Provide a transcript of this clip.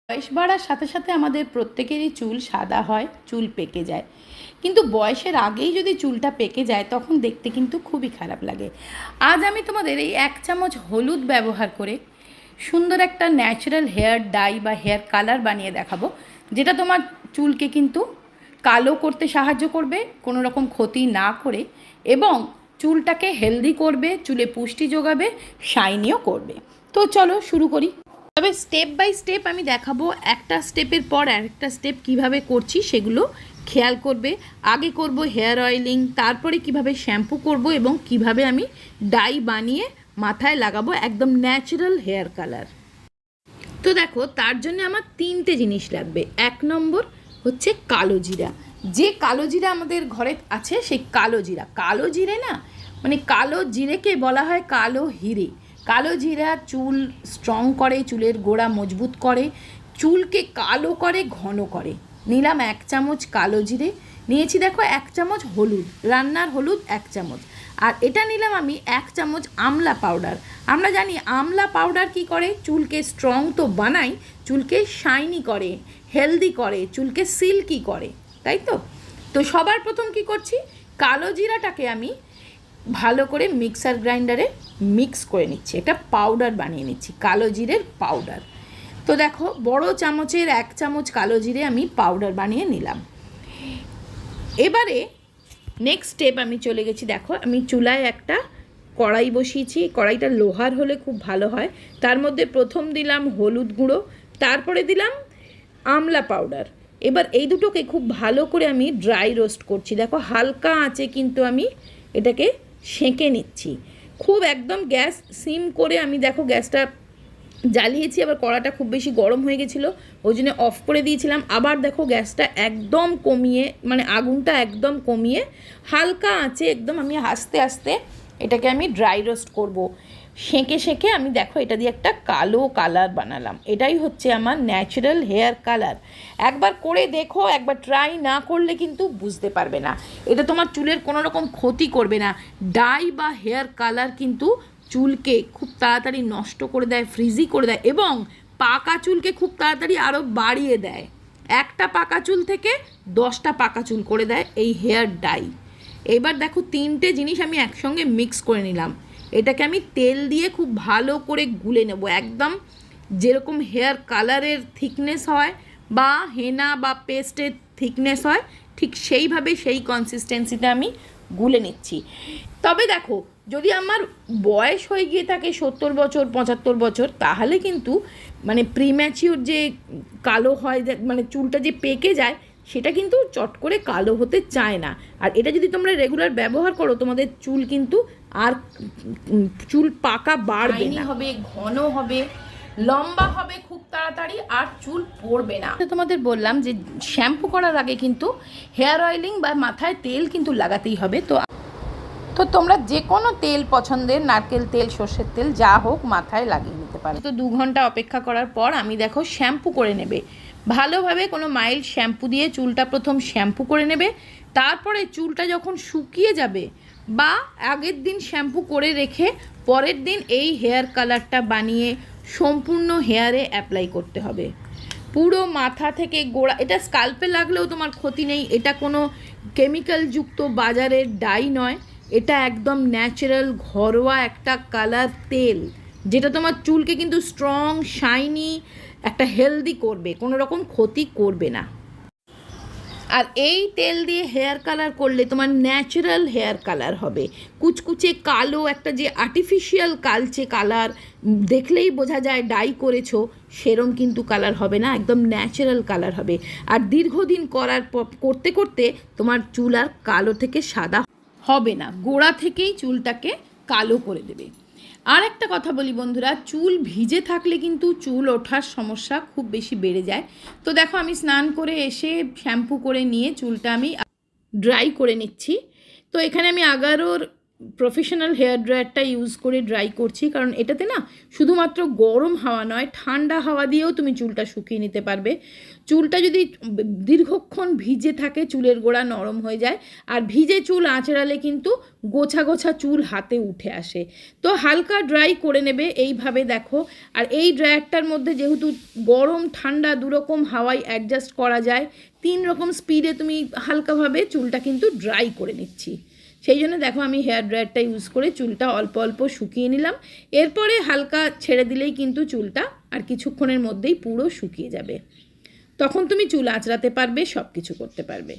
বয়স বাড়ার সাথে সাথে আমাদের প্রত্যেকেরই চুল সাদা হয়, চুল পেকে যায়। কিন্তু বয়সের আগেই যদি চুলটা পেকে যায় তখন দেখতে কিন্তু খুবই খারাপ লাগে। আজ আমি তোমাদের এই 1 চামচ হলুদ ব্যবহার করে সুন্দর একটা ন্যাচারাল হেয়ার ডাই বা হেয়ার কালার বানিয়ে দেখাবো, যেটা তোমার চুলকে কিন্তু কালো করতে সাহায্য করবে কোনো রকম ক্ষতি না করে, এবং চুলটাকে হেলদি করবে, চুলে পুষ্টি যোগাবে, শাইনিও করবে। তো চলো শুরু করি। তবে স্টেপ বাই স্টেপ আমি দেখাবো, একটা স্টেপের পর আরেকটা স্টেপ কিভাবে করছি সেগুলো খেয়াল করবে। আগে করব হেয়ার অয়েলিং, তারপরে কিভাবে শ্যাম্পু করব এবং কিভাবে আমি ডাই বানিয়ে মাথায় লাগাবো একদম ন্যাচারাল হেয়ার কালার। তো দেখো, তার জন্য আমার 3টে জিনিস লাগবে। 1 নম্বর হচ্ছে কালো জিরা। যে কালো জিরা আমাদের ঘরে আছে সেই কালো জিরা, কালো জিরে না, মানে কালো জিরেকে বলা হয় কালো হিরে। কালো জিরা চুল স্ট্রং করে, চুলের গোড়া মজবুত করে, চুলকে কালো করে, ঘন করে। নিলাম 1 চামচ কালো জিরে, নিয়েছি দেখো 1 চামচ হলুদ, রান্নার হলুদ 1 চামচ, আর এটা নিলাম আমি 1 চামচ আমলা পাউডার। আমরা জানি আমলা পাউডার কি করে, চুলকে স্ট্রং তো বানায়, চুলকে শাইনি করে, হেলদি করে, চুলকে সিল্কি করে, তাই তো। তো সবার প্রথম কি করছি, কালো জিরাটাকে আমি ভালো করে মিক্সার গ্রাইন্ডারে মিক্স করে নিচ্ছি, এটা পাউডার বানিয়ে নিচ্ছি, কালো জিরের পাউডার। তো দেখো, বড় চামচের 1 চামচ কালো জিরে আমি পাউডার বানিয়ে নিলাম। এবারে নেক্সট স্টেপ আমি চলে গেছি। দেখো, আমি চুলায় একটা কড়াই বসিয়েছি, কড়াইটা লোহার হলে খুব ভালো হয়। তার মধ্যে প্রথম দিলাম হলুদ গুঁড়ো, তারপরে দিলাম আমলা পাউডার। এবার এই দুটোকে খুব ভালো করে আমি ড্রাই রোস্ট করছি। দেখো, হালকা আঁচে কিন্তু আমি এটাকে সেঁকে নিচ্ছি, খুব একদম গ্যাস সিম করে আমি দেখো গ্যাসটা জ্বালিয়েছি, আবার কড়াটা খুব বেশি গরম হয়ে গেছিলো, ওই জন্য অফ করে দিয়েছিলাম। আবার দেখো গ্যাসটা একদম কমিয়ে, মানে আগুনটা একদম কমিয়ে হালকা আঁচে একদম আমি আস্তে আস্তে এটাকে আমি ড্রাই রোস্ট করব। সেঁকে সেঁকে আমি দেখো এটা দিয়ে একটা কালো কালার বানালাম। এটাই হচ্ছে আমার ন্যাচারাল হেয়ার কালার। একবার করে দেখো, একবার ট্রাই না করলে কিন্তু বুঝতে পারবে না। এটা তোমার চুলের কোনো রকম ক্ষতি করবে না। ডাই বা হেয়ার কালার কিন্তু চুলকে খুব তাড়াতাড়ি নষ্ট করে দেয়, ফ্রিজি করে দেয়, এবং পাকা চুলকে খুব তাড়াতাড়ি আরও বাড়িয়ে দেয়। একটা পাকা চুল থেকে 10টা পাকা চুল করে দেয় এই হেয়ার ডাই। এবার দেখো 3টে জিনিস আমি একসঙ্গে মিক্স করে নিলাম। এটাকে আমি তেল দিয়ে খুব ভালো করে গুলে নেব, একদম যেরকম হেয়ার কালারের থিকনেস হয় বা হেনা বা পেস্টের থিকনেস হয়, ঠিক সেইভাবে সেই কনসিস্টেন্সিতে আমি গুলে নিচ্ছি। তবে দেখো, যদি আমার বয়স হয়ে গিয়ে থাকে 70 বছর 75 বছর, তাহলে কিন্তু মানে প্রিম্যাচিওর যে কালো হয়, মানে চুলটা যে পেকে যায়, সেটা কিন্তু চট করে কালো হতে চায় না। আর এটা যদি তোমরা রেগুলার ব্যবহার করো, তোমাদের চুল কিন্তু আর চুল পাকা বাড়বে না, হবে, ঘন হবে, লম্বা হবে খুব তাড়াতাড়ি, আর চুল পড়বে না। তোমাদের বললাম যে শ্যাম্পু করার আগে কিন্তু হেয়ার অয়েলিং বা মাথায় তেল কিন্তু লাগাতেই হবে। তো তোমরা যে কোনো তেল পছন্দের, নারকেল তেল, সর্ষের তেল, যা হোক মাথায় লাগিয়ে নিতে পারো। তো 2 ঘন্টা অপেক্ষা করার পর আমি দেখো শ্যাম্পু করে নেবে ভালোভাবে, কোনো মাইল্ড শ্যাম্পু দিয়ে চুলটা প্রথম শ্যাম্পু করে নেবে। তারপরে চুলটা যখন শুকিয়ে যাবে, বা আগের দিন শ্যাম্পু করে রেখে পরের দিন এই হেয়ার কালারটা বানিয়ে সম্পূর্ণ হেয়ারে অ্যাপ্লাই করতে হবে, পুরো মাথা থেকে গোড়া। এটা স্কাল্পে লাগলেও তোমার ক্ষতি নেই, এটা কোনো কেমিক্যালযুক্ত বাজারের ডাই নয়, এটা একদম ন্যাচারাল ঘরোয়া একটা কালার তেল, যেটা তোমার চুলকে কিন্তু স্ট্রং, শাইনি, একটা হেলদি করবে, কোনো রকম ক্ষতি করবে না। আর এই তেল দিয়ে হেয়ার কালার করলে তোমার ন্যাচারাল হেয়ার কালার হবে। কুচকুচে কালো একটা যে আর্টিফিশিয়াল কালচে কালার দেখলেই বোঝা যায় ডাই করেছো, সেরম কিন্তু কালার হবে না, একদম ন্যাচারাল কালার হবে। আর দীর্ঘদিন করতে করতে তোমার চুল আর কালো থেকে সাদা হবে না, গোড়া থেকেই চুলটাকে কালো করে দেবে। আর একটা কথা বলি বন্ধুরা, চুল ভিজে থাকলে কিন্তু চুল ওঠার সমস্যা খুব বেশি বেড়ে যায়। তো দেখো, আমি স্নান করে এসে শ্যাম্পু করে নিয়ে চুলটা আমি ড্রাই করে নিচ্ছি। তো এখানে আমি আগারোর প্রফেশনাল হেয়ার ড্রায়ারটা ইউজ করে ড্রাই করছি, কারণ এটাতে না শুধুমাত্র গরম হাওয়া নয়, ঠান্ডা হাওয়া দিয়েও তুমি চুলটা শুকিয়ে নিতে পারবে। চুলটা যদি দীর্ঘক্ষণ ভিজে থাকে চুলের গোড়া নরম হয়ে যায়, আর ভিজে চুল আঁচড়ালে কিন্তু গোছা গোছা চুল হাতে উঠে আসে। তো হালকা ড্রাই করে নেবে এইভাবে, দেখো। আর এই ড্রায়ারটার মধ্যে যেহেতু গরম ঠান্ডা দুরকম হাওয়ায় অ্যাডজাস্ট করা যায়, 3 রকম স্পিডে তুমি হালকাভাবে চুলটা কিন্তু ড্রাই করে নিচ্ছি। সেই জন্য দেখো আমি হেয়ার ড্রায়ারটা ইউজ করে চুলটা অল্প অল্প শুকিয়ে নিলাম। এরপরে হালকা ছেড়ে দিলেই কিন্তু চুলটা আর কিছুক্ষণের মধ্যেই পুরো শুকিয়ে যাবে। তখন তুমি চুল আঁচড়াতে পারবে, সব কিছু করতে পারবে।